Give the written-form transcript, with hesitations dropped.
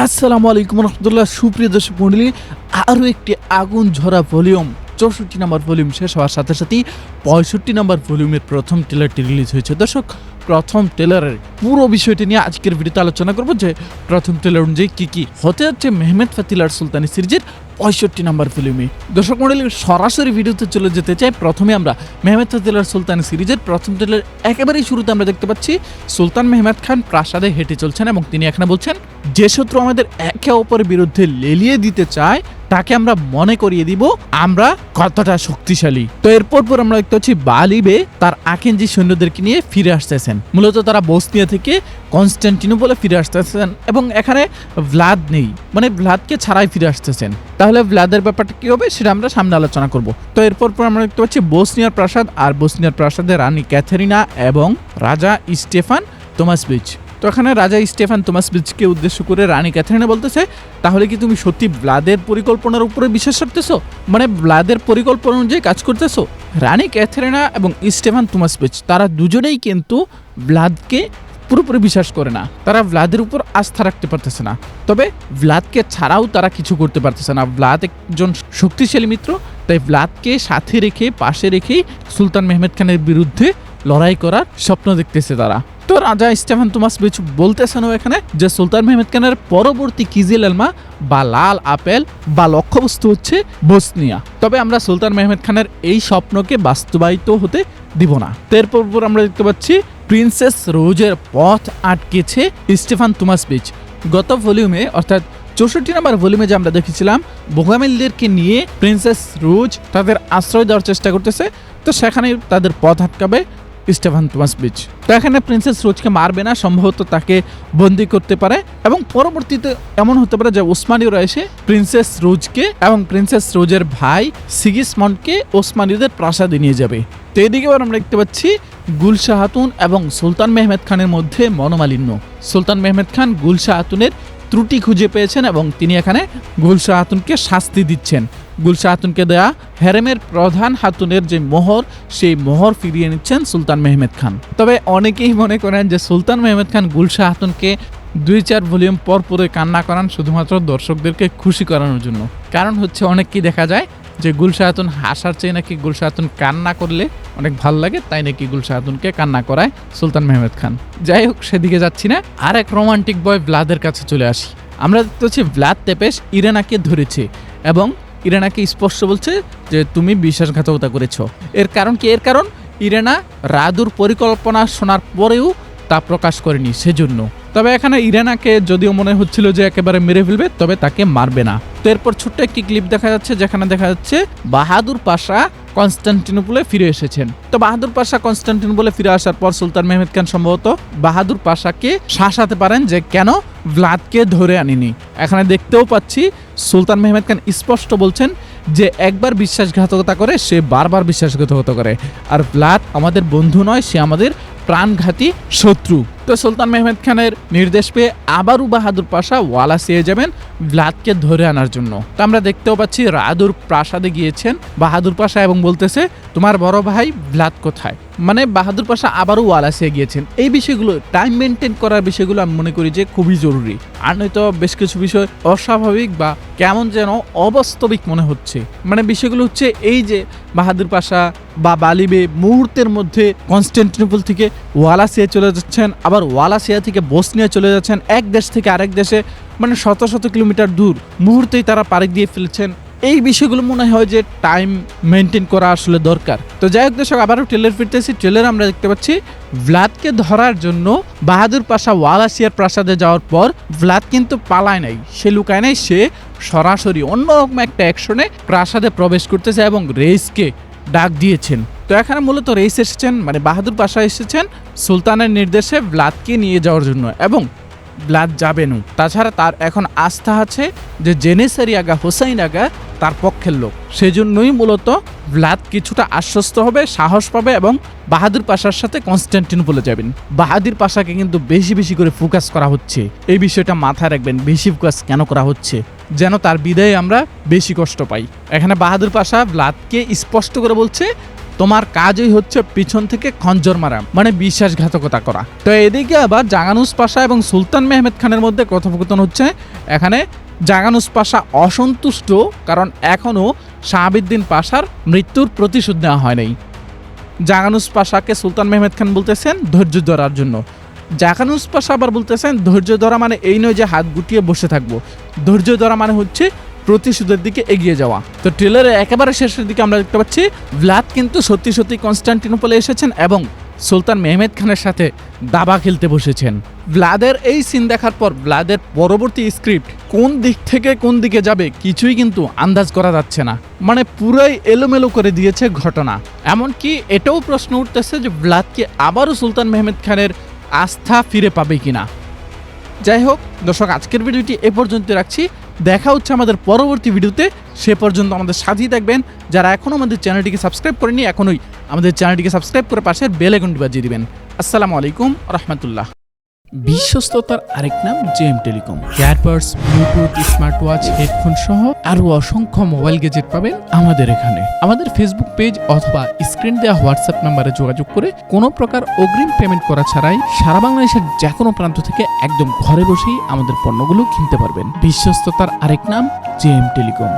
আসসালামু আলাইকুম রহমতুল্লাহ। সুপ্রিয় দর্শক মণ্ডলী, আরও একটি আগুন ঝরা ভলিউম 64 নম্বর ভলিউম শেষ হওয়ার সাথে সাথেই 65 নম্বর ভলিউমের প্রথম ট্রেলারটি রিলিজ হয়েছে। দর্শক, প্রথম ট্রেলারের পুরো বিষয়টি নিয়ে আজকের ভিডিওতে আলোচনা করব যে প্রথম ট্রেলার অনুযায়ী কী হতে যাচ্ছে মেহমেদ ফাতিল আর সুলতানি সিরিজের 65 নম্বর ফিল্মে। দর্শক মণ্ডলী, সরাসরি ভিডিওতে চলে যেতে চাই। প্রথমে আমরা মেহমেদ ফাতিল আর সুলতানি সিরিজের প্রথম ট্রেলার একেবারেই শুরুতে আমরা দেখতে পাচ্ছি সুলতান মেহমেদ খান প্রাসাদে হেঁটে চলছেন এবং তিনি এখানে বলছেন, যে শত্রু আমাদের একে অপরের বিরুদ্ধে লেলিয়ে দিতে চায় তাকে আমরা মনে করিয়ে দিব আমরা কতটা শক্তিশালী। তো এরপর আমরা দেখতে পাচ্ছি বালিবে তার আকেনজি সৈন্যদেরকে নিয়ে ফিরে আসতেছেন। মূলত তারা বসনিয়া থেকে কনস্টান্টিনোপলে ফিরে আসতেছেন এবং এখানে ভ্লাদ নেই, মানে ভ্লাদকে ছাড়াই ফিরে আসতেছেন। তাহলে ভ্লাদের ব্যাপারটা কি হবে সেটা আমরা সামনে আলোচনা করব। তো এরপর আমরা দেখতে পাচ্ছি বসনিয়ার প্রাসাদ, আর বসনিয়ার প্রাসাদে রানী ক্যাথারিনা এবং রাজা স্টেফান তোমাসভিচ। তো এখানে রাজা স্টেফান তোমাসভিচকে উদ্দেশ্য করে রানী ক্যাথারিনা বলতেছে, তাহলে কি তুমি সত্যি ভ্লাদের পরিকল্পনার উপরে বিশ্বাস রাখতেছো, মানে ভ্লাদের পরিকল্পনা অনুযায়ী কাজ করতেছো? রানী ক্যাথারিনা এবং স্টেফান তোমাসভিচ তারা দুজনেই কিন্তু ভ্লাদকে পুরোপুরি বিশ্বাস করে না, তারা ভ্লাদের উপর আস্থা রাখতে পারতেছে না। তবে ভ্লাদকে ছাড়াও তারা কিছু করতে পারতেছে না। ভ্লাদ একজন শক্তিশালী মিত্র, তাই ভ্লাদকে সাথে রেখে পাশে রেখেই সুলতান মেহমেদ খানের বিরুদ্ধে লড়াই করার স্বপ্ন দেখতেছে তারা। তো রাজা স্টেফান তোমাসভিচ বলতেছেন এখানে যে সুলতান মেহমেদ খানের পরবর্তী কিজিল এলমা বা লাল আপেল বা লক্ষ্যবস্তু হচ্ছে বসনিয়া। তবে আমরা সুলতান মেহমেদ খানের এই স্বপ্নকে বাস্তবায়িত হতে দিব না। এরপর আমরা দেখতে পাচ্ছি প্রিন্সেস রোজের পথ আটকেছে স্টেফান তোমাসভিচ। গত ভলিউমে অর্থাৎ 64 নম্বর ভলিউমে যে আমরা দেখেছিলাম বোগামিলদেরকে নিয়ে প্রিন্সেস রোজ তাদের আশ্রয় দেওয়ার চেষ্টা করতেছে, তো সেখানে তাদের পথ আটকাবে স্টেফান তোমাসভিচ। তো এখানে প্রিন্সেস রোজকে মারবে না, সম্ভবত তাকে বন্দী করতে পারে এবং পরবর্তীতে এমন হতে পারে যে ওসমানীয়রা এসে প্রিন্সেস রোজকে এবং প্রিন্সেস রোজের ভাই সিগিসমন্ডকে ওসমানীয়দের প্রাসাদে নিয়ে যাবে। তো এদিকে আমরা দেখতে পাচ্ছি গুলশা খাতুন এবং সুলতান মেহমেদ খানের মধ্যে মনোমালিন্য। সুলতান মেহমেদ খান গুলশা খাতুনের ত্রুটি খুঁজে পেয়েছেন এবং তিনি এখানে গুলশা খাতুনকে শাস্তি দিচ্ছেন। গুলশা খাতুনকে দেয়া হেরেমের প্রধান খাতুনের যে মোহর, সেই মোহর ফিরিয়ে নিচ্ছেন সুলতান মেহমেদ খান। তবে অনেকেই মনে করেন যে সুলতান মেহমেদ খান গুলশা খাতুনকে 2-4 ভলিউম পর পরে কান্না করান শুধুমাত্র দর্শকদেরকে খুশি করানোর জন্য। কারণ হচ্ছে অনেককেই দেখা যায় যে গুলশা খাতুন হাসার চেয়ে নাকি গুলশা খাতুন কান্না করলে অনেক ভালো লাগে, তাই নাকি গুলশা খাতুনকে কান্না করায় সুলতান মেহমেদ খান। যাই হোক, সেদিকে যাচ্ছি না, আর এক রোমান্টিক বয় ভ্লাদের কাছে চলে আসি। আমরা দেখতে পাচ্ছি ভ্লাদ তেপেস ইরেনাকে ধরেছে এবং ইরেনাকে স্পষ্ট বলছে যে তুমি বিশ্বাসঘাতকতা করেছ। এর কারণ কি? এর কারণ ইরেনা রাদুর পরিকল্পনা শোনার পরেও তা প্রকাশ করেনি, সেজন্য। তবে এখানে ইরেনাকে যদিও মনে হচ্ছিল যে একেবারে মেরে ফেলবে, তবে তাকে মারবে না। তো এরপর ছোট্ট একটি ক্লিপ দেখা যাচ্ছে যেখানে দেখা যাচ্ছে বাহাদুর পাশা কনস্টান্টিনোপলে ফিরে এসেছেন। তো বাহাদুর পাশা কনস্টান্টিনোপলে ফিরে আসার পর সুলতান মেহমেদ খান সম্ভবত বাহাদুর পাশাকে শাসাতে পারেন যে কেন ভ্লাদকে ধরে আনিনি। এখানে দেখতেও পাচ্ছি সুলতান মেহমেদ খান স্পষ্ট বলছেন যে একবার বিশ্বাসঘাতকতা করে সে বারবার বিশ্বাসঘাতকতা করে, আর ভ্লাদ আমাদের বন্ধু নয়, সে আমাদের প্রাণঘাতী শত্রু। তো সুলতান মেহমেদ খানের নির্দেশ পেয়ে আবারও বাহাদুর পাশা ওয়ালাসিয়ে যাবেন ভ্লাদকে ধরে আনার জন্য। তো আমরা দেখতেও পাচ্ছি রাদুর প্রাসাদে গিয়েছেন বাহাদুর পাশা এবং বলতেছে তোমার বড় ভাই ভ্লাদ কোথায়, মানে বাহাদুর পাশা আবারও ওয়ালাসিয়ে গিয়েছেন। এই বিষয়গুলো টাইম মেনটেন করার বিষয়গুলো আমি মনে করি যে খুবই জরুরি, আর নয়তো বেশ কিছু বিষয় অস্বাভাবিক বা কেমন যেন অবাস্তবিক মনে হচ্ছে। মানে বিষয়গুলো হচ্ছে এই যে বাহাদুর পাশা বা বালিবে মুহূর্তের মধ্যে কনস্টান্টিনোপল থেকে ওয়ালাসিয়া চলে যাচ্ছেন, আবার ওয়ালাসিয়া থেকে বসনিয়া চলে যাচ্ছেন, এক দেশ থেকে আরেক দেশে, মানে শত শত কিলোমিটার দূর মুহূর্তেই তারা পাড়ি দিয়ে ফেলছেন। এই বিষয়গুলো মনে হয় যে টাইম মেনটেন করা আসলে দরকার। তো যাই হোক দর্শক, আবারও ট্রেলার ফিরতেছি। ট্রেলার আমরা দেখতে পাচ্ছি ভ্লাদকে ধরার জন্য বাহাদুর পাশা ওয়ালাসিয়ার প্রাসাদে যাওয়ার পর ভ্লাদ কিন্তু পালায় নাই, সে লুকায় নাই, সে সরাসরি অন্যরকম একটা অ্যাকশনে প্রাসাদে প্রবেশ করতেছে এবং রেইসকে ডাক দিয়েছেন। তো এখানে মূলত রেইস এসেছেন, মানে বাহাদুর পাশা এসেছেন সুলতানের নির্দেশে ভ্লাদকে নিয়ে যাওয়ার জন্য, এবং ভ্লাদ যাবেনও। তাছাড়া তার এখন আস্থা আছে যে জেনেসারি আগা হোসাইন আগা তার পক্ষের লোক, সেজন্যই মূলত ভ্লাদ কিছুটা আশ্বস্ত হবে, সাহস পাবে এবং বাহাদুর পাশার সাথে কনস্টান্টিনোপলে যাবেন। বাহাদুর পাশাকে কিন্তু বেশি বেশি করে ফোকাস করা হচ্ছে, এই বিষয়টা মাথায় রাখবেন। বেশি ফোকাস কেন করা হচ্ছে? যেন তার বিদায়ে আমরা বেশি কষ্ট পাই। এখানে বাহাদুর পাশা ভ্লাদকে স্পষ্ট করে বলছে তোমার কাজই হচ্ছে পিছন থেকে খঞ্জর মারা, মানে বিশ্বাসঘাতকতা করা। তো এদিকে আবার জাগানুস পাশা এবং সুলতান মেহমেদ খানের মধ্যে কথোপকথন হচ্ছে। এখানে জাগানুস পাশা অসন্তুষ্ট, কারণ এখনও শাহাবুদ্দিন পাশার মৃত্যুর প্রতিশোধ নেওয়া হয় নাই। জাগানুস পাশাকে সুলতান মেহমেদ খান বলতেছেন ধৈর্য ধরার জন্য। জাগানুস পাশা আবার বলতেছেন ধৈর্য ধরা মানে এই নয় যে হাত গুটিয়ে বসে থাকবো, ধৈর্য ধরা মানে হচ্ছে প্রতিশোধের দিকে এগিয়ে যাওয়া। তো ট্রেলারের একেবারে শেষের দিকে আমরা দেখতে পাচ্ছি ভ্লাদ কিন্তু সত্যি সত্যি কনস্টান্টিনোপলে এসেছেন এবং সুলতান মেহমেদ খানের সাথে দাবা খেলতে বসেছেন। ভ্লাদের এই সিন দেখার পর ভ্লাদের পরবর্তী স্ক্রিপ্ট কোন দিক থেকে কোন দিকে যাবে কিছুই কিন্তু আন্দাজ করা যাচ্ছে না, মানে পুরাই এলোমেলো করে দিয়েছে ঘটনা। এমনকি এটাও প্রশ্ন উঠতেছে যে ভ্লাদ কি আবারও সুলতান মেহমেদ খানের আস্থা ফিরে পাবে কিনা। যাই হোক দর্শক, আজকের ভিডিওটি এ পর্যন্ত রাখছি। দেখা হচ্ছে আমাদের পরবর্তী ভিডিওতে, সে পর্যন্ত আমাদের সাথেই থাকবেন। যারা এখনও আমাদের চ্যানেলটিকে সাবস্ক্রাইব করেনি এখনই আমাদের চ্যানেলটিকে সাবস্ক্রাইব করে পাশের বেল আইকনটি বাজিয়ে দিবেন। আসসালামু আলাইকুম রাহমাতুল্লাহ। বিশ্বস্ততার আরেক নাম JM telecom. Earbuds, Bluetooth, smart watch, headphone সহ আরো অসংখ্য মোবাইল গ্যাজেট পাবেন আমাদের এখানে। আমাদের ফেসবুক পেজ অথবা স্ক্রিন দেওয়া হোয়াটসঅ্যাপ নাম্বারে যোগাযোগ করে কোনো প্রকার অগ্রিম পেমেন্ট করা ছাড়াই সারা বাংলাদেশের যে কোনো প্রান্ত থেকে একদম ঘরে বসেই আমাদের পণ্যগুলো কিনতে পারবেন। বিশ্বস্ততার আরেক নাম জেএম টেলিকম।